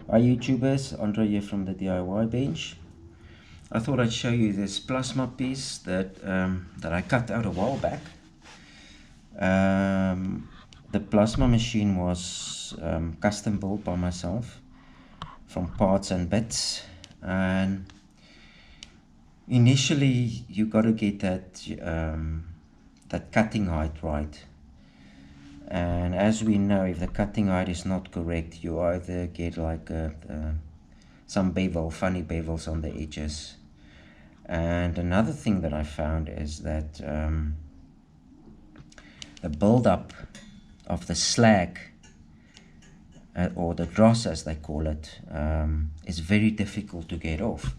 Hi YouTubers, Andre here from the DIY bench. I thought I'd show you this plasma piece that I cut out a while back. The plasma machine was custom built by myself from parts and bits, and initially you got to get that cutting height right. And as we know, if the cutting height is not correct, you either get like some funny bevels on the edges. And another thing that I found is that the build-up of the slag, or the dross as they call it, is very difficult to get off.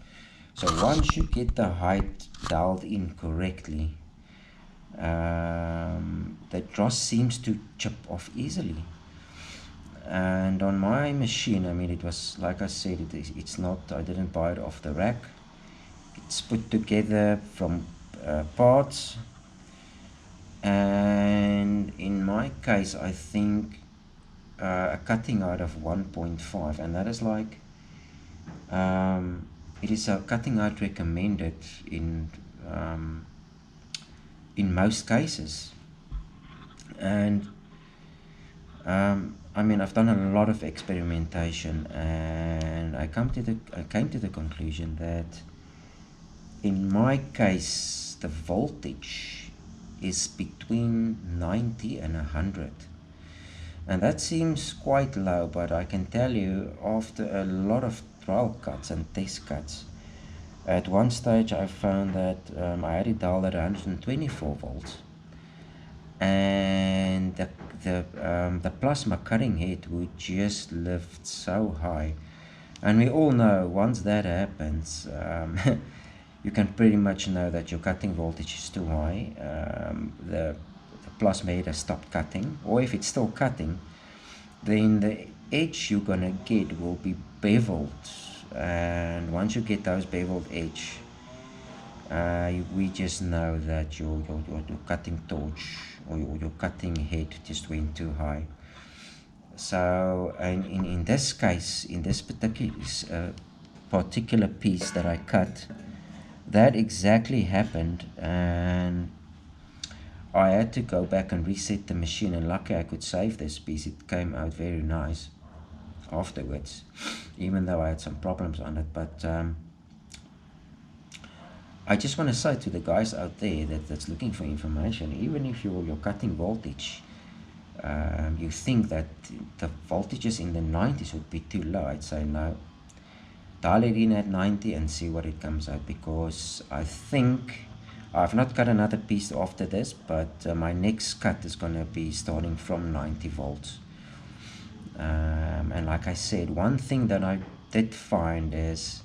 So once you get the height dialed in correctly, the dross seems to chip off easily. And on my machine, I mean, it was, like I said, it's not, I didn't buy it off the rack. It's put together from parts, and in my case I think a cutting height of 1.5, and that is like it is a cutting height recommended in most cases. And I mean, I've done a lot of experimentation, and I came to the conclusion that in my case the voltage is between 90 and 100, and that seems quite low, but I can tell you, after a lot of trial cuts and test cuts, at one stage I found that I had it dialed at 124 volts, and the plasma cutting head would just lift so high. And we all know once that happens, you can pretty much know that your cutting voltage is too high. The plasma head has stopped cutting, or if it's still cutting, then the edge you're gonna get will be beveled, and once you get those beveled edge, we just know that your cutting torch or your cutting head just went too high. So, and in this case, in this particular piece that I cut, that exactly happened, and I had to go back and reset the machine, and lucky I could save this piece. It came out very nice afterwards, even though I had some problems on it. But I just want to say to the guys out there that's looking for information, even if your cutting voltage, you think that the voltages in the 90s would be too low, I'd say no. Dial it in at 90 and see what it comes out, because I think I've not cut another piece after this, but my next cut is going to be starting from 90 volts. And like I said, one thing that I did find is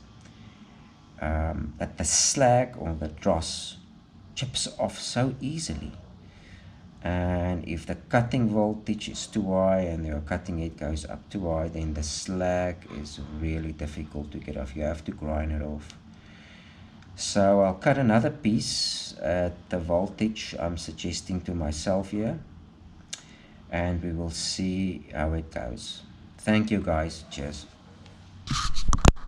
that the slag or the dross chips off so easily. And if the cutting voltage is too high and your cutting head goes up too high, then the slag is really difficult to get off. You have to grind it off. So I'll cut another piece at the voltage I'm suggesting to myself here, and we will see how it goes. Thank you guys. Cheers.